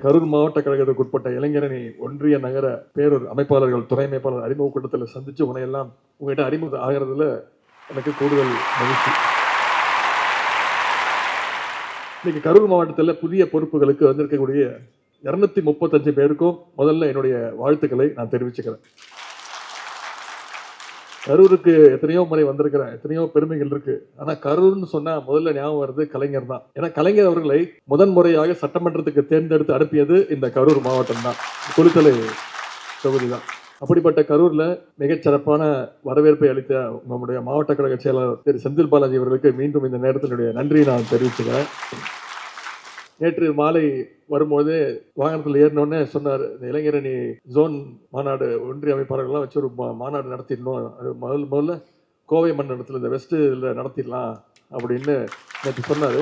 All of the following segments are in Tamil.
கரூர் மாவட்ட கழகத்துக்கு உட்பட்ட இளைஞரணி ஒன்றிய நகர பேரூர் அமைப்பாளர்கள் துணை அமைப்பாளர் அறிமுக கூட்டத்தில் சந்திச்சு உனையெல்லாம் உங்ககிட்ட அறிமுகம் ஆகிறதுல எனக்கு கூடுதல் மகிழ்ச்சி. இன்னைக்கு கரூர் மாவட்டத்தில் புதிய பொறுப்புகளுக்கு வந்திருக்கக்கூடிய 235 பேருக்கும் முதல்ல என்னுடைய வாழ்த்துக்களை நான் தெரிவிச்சுக்கிறேன். கரூருக்கு எத்தனையோ முறை வந்திருக்கிறேன், எத்தனையோ பெருமைகள் இருக்கு. ஆனா கரூர்னு சொன்னா முதல்ல ஞாபகம் வருது கலைஞர் தான். ஏன்னா கலைஞர் அவர்களை முதன்முறையாக சட்டமன்றத்துக்கு தேர்ந்தெடுத்து அனுப்பியது இந்த கரூர் மாவட்டம் தான், குளித்தலை தொகுதி தான். அப்படிப்பட்ட கரூர்ல மிகச்சிறப்பான வரவேற்பை அளித்த நம்முடைய மாவட்ட கழக செயலாளர் திரு செந்தில் பாலாஜி அவர்களுக்கு மீண்டும் இந்த நேரத்தினுடைய நன்றியை நான் தெரிவிச்சுக்கிறேன். நேற்று மாலை வரும்போது வாகனத்தில் ஏறினோடனே சொன்னார், இந்த இளைஞரணி ஜோன் மாநாடு ஒன்றிய அமைப்பாளர்கள்லாம் வச்சு ஒரு மாநாடு நடத்திடணும், அது முதல்ல கோவை மண்டலத்தில் இந்த வெஸ்ட்டில் நடத்திடலாம் அப்படின்னு நேற்று சொன்னார்.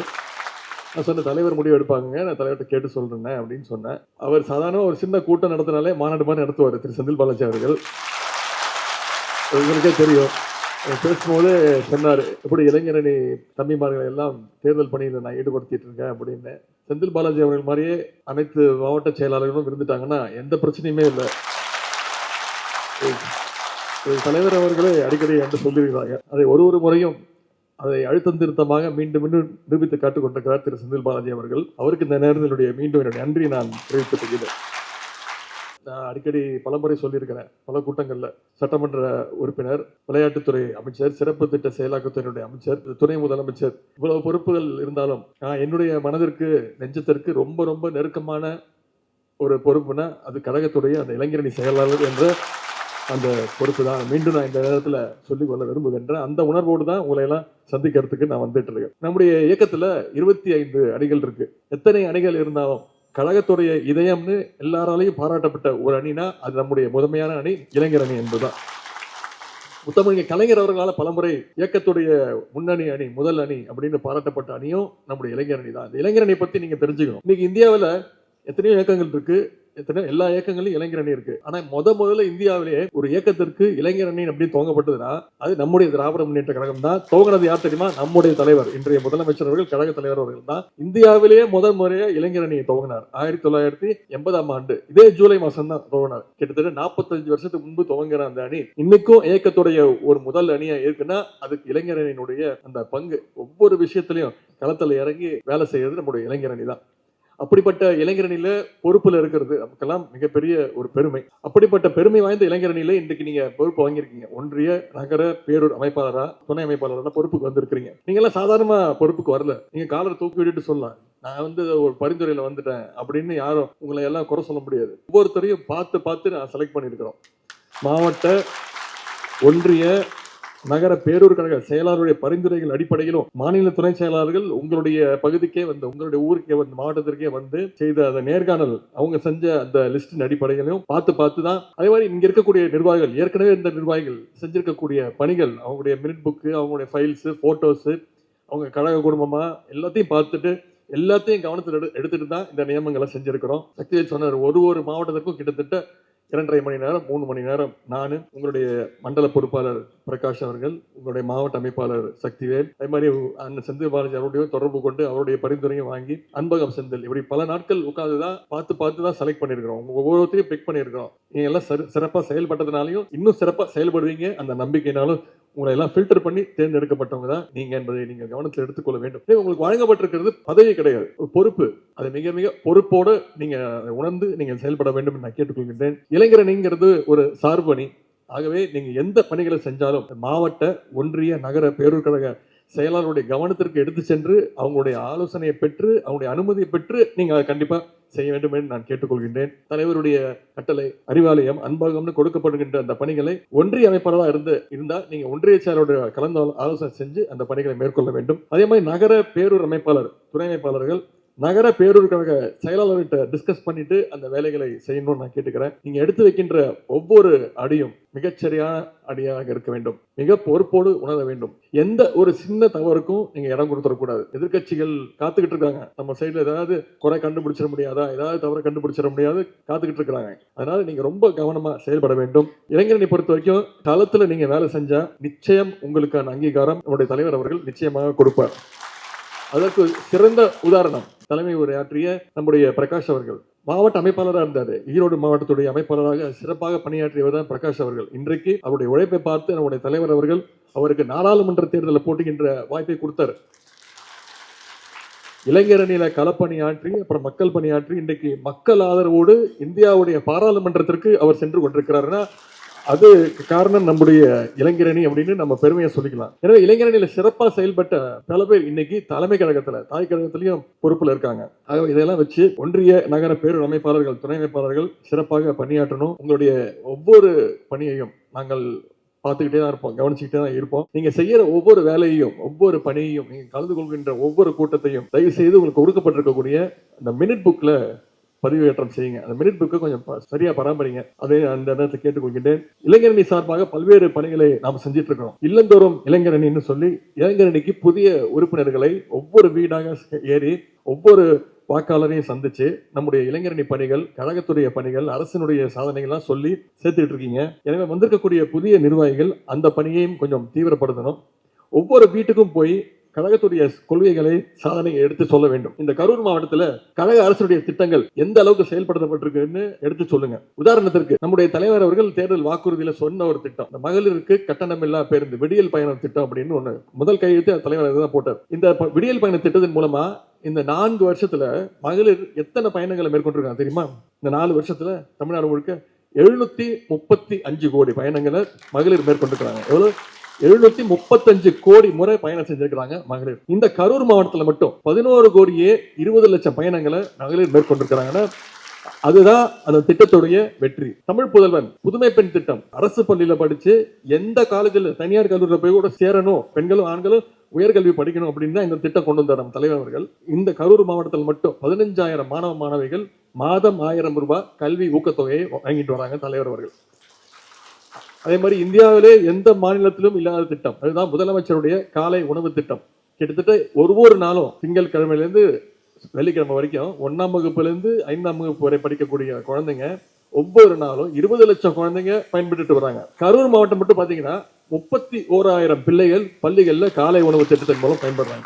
நான் சொன்ன தலைவர் முடிவு எடுப்பாங்க, நான் தலைவர்கிட்ட கேட்டு சொல்கிறேன் அப்படின்னு சொன்னேன். அவர் சாதாரண ஒரு சின்ன கூட்டம் நடத்தினாலே மாநாடு மாதிரி நடத்துவார் திரு செந்தில் பாலாஜி அவர்கள். உங்களுக்கே தெரியும், பேசும்போது சொன்னார், எப்படி இளைஞரணி தம்பிமார்களை எல்லாம் தேர்தல் பணியில் நான் ஈடுபடுத்திட்டு இருக்கேன் அப்படின்னு. செந்தில் பாலாஜி அவர்கள் மாதிரியே அனைத்து மாவட்ட செயலாளர்களும் இருந்துட்டாங்கன்னா எந்த பிரச்சனையுமே இல்லை. தலைவர் அவர்களே அடிக்கடி என்று சொல்லியிருக்கிறாங்க. அதை ஒரு முறையும் அதை அழுத்தம் திருத்தமாக மீண்டும் மீண்டும் நிரூபித்து காட்டுக் கொண்டிருக்கிறார் திரு செந்தில் பாலாஜி அவர்கள். அவருக்கு இந்த நேரத்தினுடைய மீண்டும் என்னுடைய நன்றி நான் தெரிவித்துக்கிறேன். நான் அடிக்கடி பலமுறை சொல்லியிருக்கிறேன், பல கூட்டங்களில் சட்டமன்ற உறுப்பினர், விளையாட்டுத்துறை அமைச்சர், சிறப்பு திட்ட செயலாக்கத்துறையினுடைய அமைச்சர், துணை முதலமைச்சர், இவ்வளவு பொறுப்புகள் இருந்தாலும் நான் என்னுடைய மனதிற்கு நெஞ்சத்திற்கு ரொம்ப ரொம்ப நெருக்கமான ஒரு பொறுப்புனா அது கழகத்துடைய அந்த இளைஞரணி செயலாளர் என்ற அந்த பொறுப்பு தான். மீண்டும் நான் இந்த நேரத்தில் சொல்லிக் கொள்ள விரும்புகின்றேன். அந்த உணர்வோடு தான் உங்களை எல்லாம் சந்திக்கிறதுக்கு நான் வந்துட்டு இருக்கேன். நம்முடைய இயக்கத்தில் 25 அணிகள் இருக்கு. எத்தனை அணிகள் இருந்தாலும் கழகத்துடைய இதயம்னு எல்லாராலையும் பாராட்டப்பட்ட ஒரு அணினா அது நம்முடைய முதன்மையான அணி இளைஞர் அணி என்பதுதான். முத்தமிழ் கலைஞர் அவர்களால் பலமுறை இயக்கத்துடைய முன்னணி அணி, முதல் அணி அப்படின்னு பாராட்டப்பட்ட அணியும் நம்முடைய இளைஞர் அணி தான். இந்த இளைஞர் அணியை பத்தி நீங்க தெரிஞ்சுக்கணும். இன்னைக்கு இந்தியாவில் எத்தனையோ இயக்கங்கள் இருக்கு, எல்லா இயக்கங்களும் இளைஞர் அணி இருக்கு. ஆனா முதல்ல இந்தியாவிலேயே ஒரு இயக்கத்திற்கு இளைஞர் அணி அப்படின்னு துவங்கப்பட்டதுன்னா அது நம்முடைய திராவிட முன்னேற்ற கழகம் தான். துவங்கினது யார் தெரியுமா? நம்முடைய தலைவர், இன்றைய முதலமைச்சர் அவர்கள், கழக தலைவர் அவர்கள் தான் இந்தியாவிலேயே முதல் முறையா இளைஞர் அணியை துவங்கினார். 1980ஆம் ஆண்டு இதே ஜூலை மாசம் தான் துவங்கினார். கிட்டத்தட்ட 45 வருஷத்துக்கு முன்பு துவங்கிற அந்த அணி இன்னைக்கும் இயக்கத்துடைய ஒரு முதல் அணியா இருக்குன்னா அதுக்கு இளைஞர் அணியினுடைய அந்த பங்கு. ஒவ்வொரு விஷயத்திலையும் களத்தில் இறங்கி வேலை செய்யறது நம்முடைய இளைஞர் அணி தான். அப்படிப்பட்ட இளைஞரணியில பொறுப்புல இருக்கிறது நமக்கெல்லாம் மிகப்பெரிய ஒரு பெருமை. அப்படிப்பட்ட பெருமை வாய்ந்த இளைஞரணியில இன்றைக்கு நீங்க பொறுப்பு வாங்கியிருக்கீங்க. ஒன்றிய நகர பேரூர் அமைப்பாளரா, துணை அமைப்பாளரா பொறுப்புக்கு வந்திருக்கிறீங்க. நீங்க எல்லாம் சாதாரண பொறுப்புக்கு வரல. நீங்க காலரை தூக்கி விட்டுட்டு சொல்லலாம், நான் ஒரு பரிந்துரையில வந்துட்டேன் அப்படின்னு யாரும் உங்களை எல்லாம் குறை சொல்ல முடியாது. ஒவ்வொருத்தரையும் பார்த்து நான் செலக்ட் பண்ணியிருக்கிறோம். மாவட்ட, ஒன்றிய, நகர பேரூர் கழக செயலாளருடைய பரிந்துரைகள் அடிப்படையிலும் மாநில துணை செயலாளர்கள் உங்களுடைய பகுதிக்கே வந்து, உங்களுடைய ஊருக்கே வந்து, மாவட்டத்திற்கே வந்து செய்த அந்த நேர்காணல், அவங்க செஞ்ச அந்த லிஸ்டின் அடிப்படையிலும் பார்த்து தான். அதே மாதிரி இங்க இருக்கக்கூடிய நிர்வாகிகள், ஏற்கனவே இந்த நிர்வாகிகள் செஞ்சிருக்கக்கூடிய பணிகள், அவங்களுடைய மினிட் புக்கு, அவங்களுடைய ஃபைல்ஸ், போட்டோஸ், அவங்க கழக குடும்பமா எல்லாத்தையும் பார்த்துட்டு எல்லாத்தையும் கவனத்தில் எடுத்துட்டு தான் இந்த நியமங்களை செஞ்சிருக்கிறோம். சக்திவேல் சொன்னார், ஒரு மாவட்டத்திற்கும் கிட்டத்தட்ட 2.5 மணி நேரம் 3 மணி நேரம் நான், உங்களுடைய மண்டல பொறுப்பாளர் பிரகாஷ் அவர்கள், உங்களுடைய மாவட்ட அமைப்பாளர் சக்திவேல், அதே மாதிரி அண்ணன் செந்தில் பாலாஜி அவருடைய தொடர்பு கொண்டு அவருடைய பரிந்துரையும் வாங்கி அன்பகம் செந்தில், இப்படி பல நாட்கள் உட்கார்ந்து தான் பார்த்து தான் செலக்ட் பண்ணியிருக்கிறோம். ஒவ்வொருத்தரையும் பிக் பண்ணியிருக்கிறோம். நீங்க எல்லாம் சிறப்பாக செயல்பட்டதுனாலையும் இன்னும் சிறப்பாக செயல்படுவீங்க அந்த நம்பிக்கையினாலும் உங்களை எல்லாம் ஃபில்டர் பண்ணி தேர்ந்தெடுக்கப்பட்டவங்க தான் நீங்க என்பதை நீங்கள் கவனத்தில் எடுத்துக்கொள்ள வேண்டும். உங்களுக்கு வழங்கப்பட்டிருக்கிறது பதவி கிடையாது, ஒரு பொறுப்பு. அதை மிக மிக பொறுப்போடு நீங்க உணர்ந்து நீங்கள் செயல்பட வேண்டும் என்று நான் கேட்டுக்கொள்கின்றேன். இளைஞரணிங்கிறது ஒரு சார்பு அணி. ஆகவே நீங்க எந்த பணிகளை செஞ்சாலும் மாவட்ட, ஒன்றிய, நகர பேரூர் கழக செயலாளருடைய கவனத்திற்கு எடுத்து சென்று அவங்களுடைய ஆலோசனையை பெற்று, அவங்களுடைய அனுமதியை பெற்று நீங்க அதை கண்டிப்பா செய்ய வேண்டும் என்று நான் கேட்டுக்கொள்கின்றேன். தலைவருடைய கட்டளை, அறிவாலயம், அன்பகம்னு கொடுக்கப்படுகின்ற அந்த பணிகளை ஒன்றிய அமைப்பாளராக இருந்தா நீங்க ஒன்றிய செயலருடைய கலந்து ஆலோசனை செஞ்சு அந்த பணிகளை மேற்கொள்ள வேண்டும். அதே மாதிரி நகர பேரூர் அமைப்பாளர், துணை அமைப்பாளர்கள் நகர பேரூர் கழக செயலாளர்கிட்ட டிஸ்கஸ் பண்ணிட்டு அந்த வேலைகளை செய்யணும்னு நான் கேட்டுக்கிறேன். நீங்க எடுத்து வைக்கின்ற ஒவ்வொரு அடியும் மிகச்சரியான அடியாக இருக்க வேண்டும். மிக பொறுப்போடு உணர வேண்டும். எந்த ஒரு சின்ன தவறுக்கும் நீங்க இடம் கொடுத்துடக்கூடாது. எதிர்கட்சிகள் காத்துக்கிட்டு இருக்காங்க, நம்ம சைடுல ஏதாவது குறை கண்டுபிடிச்சிட முடியாதா, ஏதாவது தவறை கண்டுபிடிச்சிட முடியாது காத்துக்கிட்டு இருக்கிறாங்க. அதனால நீங்க ரொம்ப கவனமா செயல்பட வேண்டும். இளைஞரணி பொறுத்த வரைக்கும் களத்துல நீங்க வேலை செஞ்சா நிச்சயம் உங்களுக்கான அங்கீகாரம் நம்முடைய தலைவர் அவர்கள் நிச்சயமாக கொடுப்பார். அதற்கு சிறந்த உதாரணம் தலைமை உரையாற்றிய நம்முடைய பிரகாஷ் அவர்கள். மாவட்ட அமைப்பாளராக இருந்தார். ஈரோடு மாவட்டத்துடைய அமைப்பாளராக சிறப்பாக பணியாற்றியவர் தான் பிரகாஷ் அவர்கள். இன்றைக்கு அவருடைய உழைப்பை பார்த்து நம்முடைய தலைவர் அவர்கள் அவருக்கு நாடாளுமன்ற தேர்தலில் போட்டுகின்ற வாய்ப்பை கொடுத்தார். இளைஞரணியில களப்பணியாற்றி அப்புறம் மக்கள் பணியாற்றி இன்றைக்கு மக்கள் ஆதரவோடு இந்தியாவுடைய பாராளுமன்றத்திற்கு அவர் சென்று கொண்டிருக்கிறாருன்னா அது காரணம் நம்முடைய இளைஞரணி அப்படின்னு நம்ம பெருமையை சொல்லிக்கலாம். எனவே இளைஞரணியில சிறப்பாக செயல்பட்ட பல பேர் இன்னைக்கு தலைமை கழகத்துல தாய் கழகத்திலையும் பொறுப்புல இருக்காங்க. ஆகவே இதெல்லாம் வச்சு ஒன்றிய நகர பேரூர் அமைப்பாளர்கள் துணை அமைப்பாளர்கள் சிறப்பாக பணியாற்றணும். உங்களுடைய ஒவ்வொரு பணியையும் நாங்கள் பார்த்துக்கிட்டே தான் இருப்போம், கவனிச்சுக்கிட்டே தான் இருப்போம். நீங்க செய்யற ஒவ்வொரு வேலையையும் ஒவ்வொரு பணியையும் நீங்க கலந்து கொள்கின்ற ஒவ்வொரு கூட்டத்தையும் தயவு செய்து உங்களுக்கு கொடுக்கப்பட்டிருக்கக்கூடிய அந்த மினிட் புக்ல பதிவேற்றம் செய்யுங்க. அந்த மினிட் புக்கை கொஞ்சம் சரியா பராமரிங்க. அதை அந்த நேரத்தில் கேட்டுக்கொள்கின்றேன். இளைஞரணி சார்பாக பல்வேறு பணிகளை நாம் செஞ்சிட்டு இருக்கிறோம். இல்லந்தோறும் இளைஞரணின்னு சொல்லி இளைஞரணிக்கு புதிய உறுப்பினர்களை ஒவ்வொரு வீடாக ஏறி ஒவ்வொரு வாக்காளரையும் சந்திச்சு நம்முடைய இளைஞரணி பணிகள் கழகத்துடைய பணிகள் அரசினுடைய சாதனைகள்லாம் சொல்லி சேர்த்துக்கிட்டு இருக்கீங்க. எனவே வந்திருக்கக்கூடிய புதிய நிர்வாகிகள் அந்த பணியையும் கொஞ்சம் தீவிரப்படுத்தணும். ஒவ்வொரு வீட்டுக்கும் போய் கழகத்துடைய கொள்கைகளை சாதனையை எடுத்து சொல்ல வேண்டும். இந்த கரூர் மாவட்டத்தில் கழக அரசுடைய திட்டங்கள் எந்த அளவுக்கு செயல்படுத்தப்பட்டிருக்குன்னு எடுத்து சொல்லுங்க. உதாரணத்திற்கு நம்முடைய தலைவர் அவர்கள் தேர்தல் வாக்குறுதியில சொன்ன ஒரு திட்டம், இந்த மகளிருக்கு கட்டணமில்லா பேருந்து விடியல் பயணம் திட்டம் அப்படின்னு ஒண்ணு முதல் கையெழுத்து தலைவர் தான் போட்டார். இந்த விடியல் பயண திட்டத்தின் மூலமா இந்த 4 வருஷத்துல மகளிர் எத்தனை பயணங்களை மேற்கொண்டிருக்காங்க தெரியுமா? இந்த 4 வருஷத்துல தமிழ்நாடு முழுக்க 735 கோடி பயணங்களை மகளிர் மேற்கொண்டிருக்கிறாங்க. எவ்வளவு? 735 கோடி முறை பயணம் செஞ்சிருக்கிறாங்க மகளிர். இந்த கரூர் மாவட்டத்தில் மட்டும் 11 கோடியே 20 லட்சம் பயணங்களை மகளிர் மேற்கொண்டிருக்கிறாங்கன்னா அதுதான் அந்த திட்டத்துடைய வெற்றி. தமிழ் புதல்வன் புதுமை பெண் திட்டம் அரசு பள்ளியில படிச்சு எந்த காலேஜில் தனியார் கல்லூரியில் போய் கூட சேரணும், பெண்களும் ஆண்களும் உயர்கல்வி படிக்கணும் அப்படின்னு தான் இந்த திட்டம் கொண்டு வந்தார் நம்ம தலைவர் அவர்கள். இந்த கரூர் மாவட்டத்தில் மட்டும் 15,000 மாணவ மாணவிகள் மாதம் 1000 ரூபாய் கல்வி ஊக்கத்தொகையை வாங்கிட்டு வராங்க தலைவர் அவர்கள். அதே மாதிரி இந்தியாவிலே எந்த மாநிலத்திலும் இல்லாத திட்டம் அதுதான் முதலமைச்சருடைய காலை உணவு திட்டம். கிட்டத்தட்ட ஒவ்வொரு நாளும் திங்கள் கிழமையிலேருந்து வெள்ளிக்கிழமை வரைக்கும் 1ஆம் வகுப்புலேருந்து 5ஆம் வகுப்பு வரை படிக்கக்கூடிய குழந்தைங்க ஒவ்வொரு நாளும் 20 லட்சம் குழந்தைங்க பயன்பெற்று வராங்க. கரூர் மாவட்டம் மட்டும் பார்த்தீங்கன்னா 31,000 பிள்ளைகள் பள்ளிகளில் காலை உணவு திட்டத்தின் மூலம் பயன்படுறாங்க.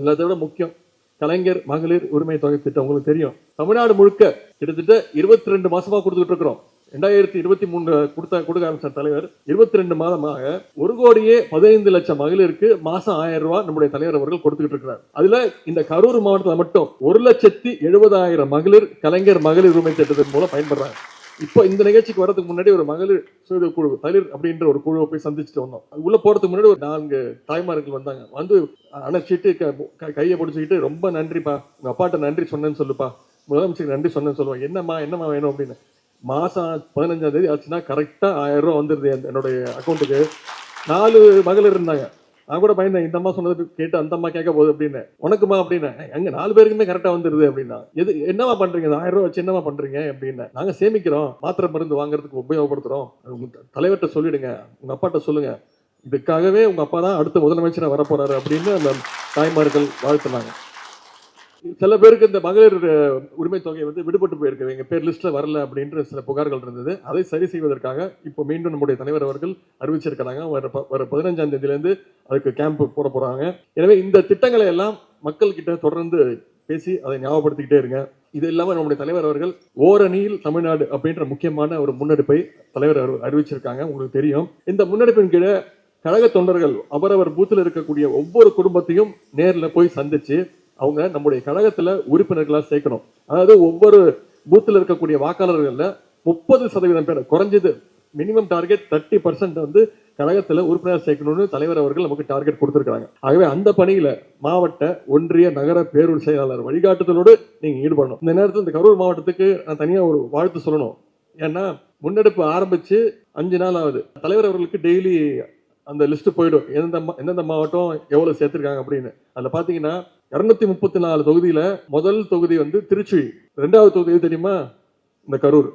எல்லாத்தை விட முக்கியம் கலைஞர் மகளிர் உரிமை தொகை திட்டம். உங்களுக்கு தெரியும், தமிழ்நாடு முழுக்க கிட்டத்தட்ட 22 மாசமா கொடுத்துட்டு இருக்கிறோம். 2023 கொடுக்க ஆரம்பிச்ச தலைவர் 22 மாதமாக 1,15 லட்சம் மகளிருக்கு மாசம் 1000 ரூபாய் நம்முடைய தலைவர் அவர்கள் கொடுத்துக்கிட்டு இருக்கிறார். அதுல இந்த கரூர் மாவட்டத்தில் மட்டும் 1,70,70,000 மகளிர் கலைஞர் மகளிர் உரிமை திட்டத்தின் மூலம் பயன்படுறாங்க. இப்போ இந்த நிகழ்ச்சிக்கு வரதுக்கு முன்னாடி ஒரு மகளிர் சுய குழு தளிர் அப்படின்ற ஒரு குழுவை போய் சந்திச்சுட்டு வந்தோம். உள்ள போறதுக்கு முன்னாடி ஒரு 4 தாய்மார்கள் வந்தாங்க. வந்து அணைச்சிட்டு கையை பிடிச்சிக்கிட்டு ரொம்ப நன்றிப்பா, உங்க அப்பாட்ட நன்றி சொன்னேன்னு சொல்லுப்பா, முதலமைச்சருக்கு நன்றி சொன்னேன்னு சொல்லுவாங்க. என்னம்மா வேணும் அப்படின்னு. மாசம் 15ஆம் தேதி ஆச்சுன்னா கரெக்டா 1000 ரூபாய் வந்துருது என்னுடைய அக்கௌண்ட்டுக்கு. 4 மகளிர் இருந்தாங்க. நான் கூட பயந்தேன், இந்த அம்மா சொன்னது கேட்டு அந்த அம்மா கேட்க போகுது அப்படின்னு. உனக்குமா அப்படின்னு. எங்க 4 பேருக்குமே கரெக்டா வந்துருது அப்படின்னா. என்னவா பண்றீங்க? 1000 ரூபாய் வச்சு என்னவா பண்றீங்க அப்படின்னு. நாங்க சேமிக்கிறோம், மாத்திரை மருந்து வாங்குறதுக்கு உபயோகப்படுத்துறோம். தலைவர்கிட்ட சொல்லிடுங்க, உங்க அப்பாட்ட சொல்லுங்க, இதுக்காகவே உங்க அப்பா தான் அடுத்த முதலமைச்சரா வரப்போறாரு அப்படின்னு அந்த தாய்மார்கள் வாழ்த்துனாங்க. சில பேருக்கு இந்த மகளிர் உரிமை தொகை விடுபட்டு போயிருக்கு, எங்க பேர் லிஸ்ட்ல வரல அப்படின்ற சில புகார்கள் இருந்தது. அதை சரி செய்வதற்காக இப்போ மீண்டும் நம்முடைய தலைவர் அவர்கள் அறிவிச்சிருக்கிறாங்க. வர 15ஆம் தேதியிலிருந்து அதுக்கு கேம்ப் போட போறாங்க. எனவே இந்த திட்டங்களை எல்லாம் மக்கள் கிட்ட தொடர்ந்து பேசி அதை ஞாபகப்படுத்திக்கிட்டே இருங்க. இது இல்லாம நம்முடைய தலைவர் அவர்கள் ஓரணியில் தமிழ்நாடு அப்படின்ற முக்கியமான ஒரு முன்னெடுப்பை தலைவர் அறிவிச்சிருக்காங்க. உங்களுக்கு தெரியும், இந்த முன்னெடுப்பின் கீழே கழக தொண்டர்கள் அவரவர் பூத்தில் இருக்கக்கூடிய ஒவ்வொரு குடும்பத்தையும் நேர்ல போய் சந்திச்சு அவங்க நம்முடைய கழகத்துல உறுப்பினர்களா சேர்க்கணும். அதாவது ஒவ்வொரு பூத்துல இருக்கக்கூடிய வாக்காளர்கள்ல 30% பேர் குறைஞ்சது மினிமம் டார்கெட் 30% கழகத்துல உறுப்பினர் சேர்க்கணும்னு தலைவர் அவர்கள் நமக்கு டார்கெட் கொடுத்திருக்காங்க. ஆகவே அந்த பணியில மாவட்ட ஒன்றிய நகர பேரூர் செயலாளர் வழிகாட்டுதலோடு நீங்க ஈடுபடணும். இந்த நேரத்தில் இந்த கரூர் மாவட்டத்துக்கு நான் தனியா ஒரு வாழ்த்து சொல்லணும். ஏன்னா முன்னெடுப்பு ஆரம்பிச்சு 5 நாள் ஆகுது. தலைவர் அவர்களுக்கு டெய்லி அந்த லிஸ்ட் போயிடும், எந்தெந்த மாவட்டம் எவ்வளவு சேர்த்திருக்காங்க அப்படின்னு. அதுல பாத்தீங்கன்னா 234 தொகுதியில முதல் தொகுதி திருச்சி, 2வது தொகுதி தெரியுமா இந்த கரூர்.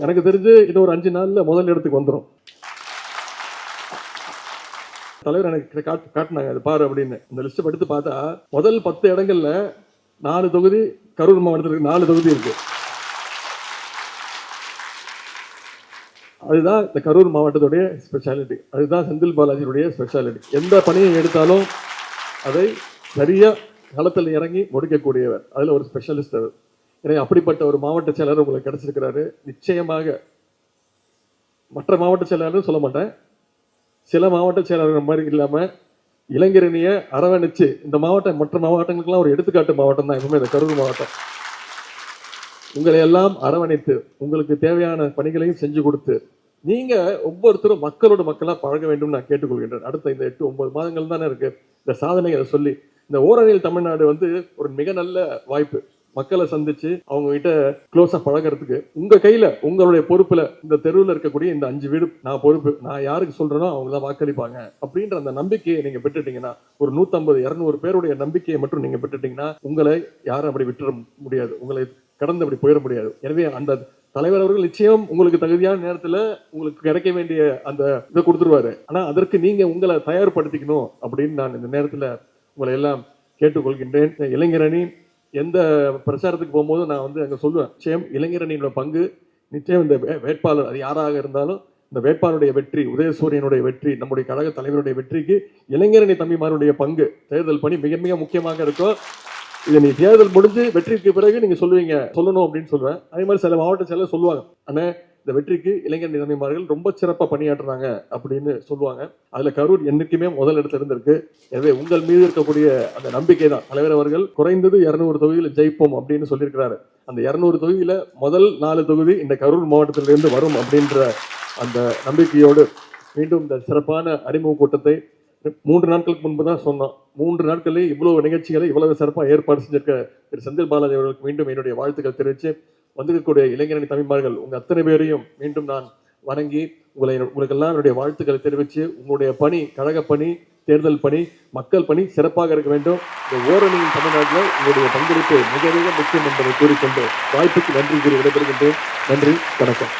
எனக்கு தெரிஞ்சு இது ஒரு 5 நாள்ல முதல் இடத்துக்கு வந்துடும். தலைவர் எனக்கு காட்டினாங்க, அது பாரு அப்படின்னு. இந்த லிஸ்ட் எடுத்து பார்த்தா முதல் 10 இடங்கள்ல 4 தொகுதி கரூர் மாவட்டத்தில் 4 தொகுதி இருக்கு. அதுதான் இந்த கரூர் மாவட்டத்துடைய ஸ்பெஷாலிட்டி, அதுதான் செந்தில் பாலாஜியுடைய ஸ்பெஷாலிட்டி. எந்த பணியை எடுத்தாலும் அதை சரியாக களத்தில் இறங்கி முடிக்கக்கூடியவர், அதில் ஒரு ஸ்பெஷலிஸ்ட் அவர். எனவே அப்படிப்பட்ட ஒரு மாவட்ட செயலர் உங்களுக்கு கிடைச்சிருக்கிறாரு. நிச்சயமாக மற்ற மாவட்ட செயலாளர் சொல்ல மாட்டேன், சில மாவட்ட செயலாளர் மாதிரி இல்லாமல் இளைஞரணியை அரவணைச்சு இந்த மாவட்டம் மற்ற மாவட்டங்களுக்கெல்லாம் ஒரு எடுத்துக்காட்டு மாவட்டம் தான் எப்பவுமே இந்த கரூர் மாவட்டம். உங்களை எல்லாம் அரவணைத்து உங்களுக்கு தேவையான பணிகளையும் செஞ்சு கொடுத்து நீங்க ஒவ்வொருத்தரும் மக்களோட மக்களாக பழக வேண்டும் நான் கேட்டுக்கொள்கின்றேன். அடுத்த இந்த 8-9 மாதங்கள் தானே இருக்கு இந்த சாதனைகளை சொல்லி. இந்த ஓரணியில் தமிழ்நாடு வந்து ஒரு மிக நல்ல வாய்ப்பு. மக்களை சந்திச்சு அவங்க கிட்ட க்ளோஸா பழகிறதுக்கு உங்க கையில உங்களுடைய பொறுப்புல இந்த தெருவில் இருக்கக்கூடிய இந்த 5 வீடு நான் பொறுப்பு, நான் யாருக்கு சொல்றேனோ அவங்க தான் வாக்களிப்பாங்க அப்படின்ற அந்த நம்பிக்கையை நீங்க பெற்றுட்டீங்கன்னா, ஒரு 150-200 பேருடைய நம்பிக்கையை மட்டும் நீங்க பெற்றுட்டீங்கன்னா உங்களை யாரும் அப்படி விட்டுற முடியாது, உங்களை கடந்து அப்படி போயிட முடியாது. எனவே அந்த தலைவர் அவர்கள் நிச்சயம் உங்களுக்கு தகுதியான நேரத்துல உங்களுக்கு கிடைக்க வேண்டிய அந்த இதை கொடுத்துருவாரு. ஆனா அதற்கு நீங்க உங்களை தயார்படுத்திக்கணும் அப்படின்னு நான் இந்த நேரத்துல உங்களை எல்லாம் கேட்டுக்கொள்கின்றேன். இளைஞரணி எந்த பிரச்சாரத்துக்கு போகும்போது நான் வந்து அங்கே சொல்லுவேன், நிச்சயம் இளைஞரணியோட பங்கு, நிச்சயம் இந்த வேட்பாளர் அது யாராக இருந்தாலும் இந்த வேட்பாளருடைய வெற்றி, உதயசூரியனுடைய வெற்றி, நம்முடைய கழக தலைவருடைய வெற்றிக்கு இளைஞரணி தம்பிமாருடைய பங்கு தேர்தல் பணி மிக மிக முக்கியமாக இருக்கும். இதை நீ தேர்தல் முடிஞ்சு வெற்றிக்கு பிறகு நீங்க சொல்லணும் அப்படின்னு சொல்லுவேன். அதே மாதிரி சில மாவட்ட செயலர் சொல்லுவாங்க, ஆனால் இந்த வெற்றிக்கு இளைஞரணி தம்பிமார்கள் ரொம்ப சிறப்பாக பணியாற்றுறாங்க அப்படின்னு சொல்லுவாங்க. அதுல கரூர் என்னைக்குமே முதல் இடத்துல இருந்திருக்கு. எனவே உங்கள் மீது இருக்கக்கூடிய அந்த நம்பிக்கை தான் தலைவர் அவர்கள் குறைந்தது 200 தொகுதியில் ஜெயிப்போம் அப்படின்னு சொல்லியிருக்கிறாரு. அந்த 200 தொகுதியில முதல் 4 தொகுதி இந்த கரூர் மாவட்டத்திலிருந்து வரும் அப்படின்ற அந்த நம்பிக்கையோடு மீண்டும் இந்த சிறப்பான அறிமுக கூட்டத்தை 3 நாட்களுக்கு முன்பு தான் சொன்னோம். 3 நாட்களிலே இவ்வளவு நிகழ்ச்சிகளை இவ்வளவு சிறப்பாக ஏற்பாடு செஞ்சிருக்க திரு செந்தில் பாலாஜி அவர்களுக்கு மீண்டும் என்னுடைய வாழ்த்துக்கள் தெரிவித்து, வந்திருக்கக்கூடிய இளைஞரணி தம்பிமார்கள் உங்க அத்தனை பேரையும் மீண்டும் நான் வணங்கி உங்களுக்கெல்லாம் என்னுடைய வாழ்த்துக்களை தெரிவித்து, உங்களுடைய பணி, கழக பணி, தேர்தல் பணி, மக்கள் பணி சிறப்பாக இருக்க வேண்டும். இந்த ஓரணியின் தமிழ்நாட்டில் உங்களுடைய பங்களிப்பு மிக மிக முக்கியம் என்பதை கூறிக்கொண்டு வாய்ப்புக்கு நன்றி கூறி விடைபெறுகின்றேன். நன்றி, வணக்கம்.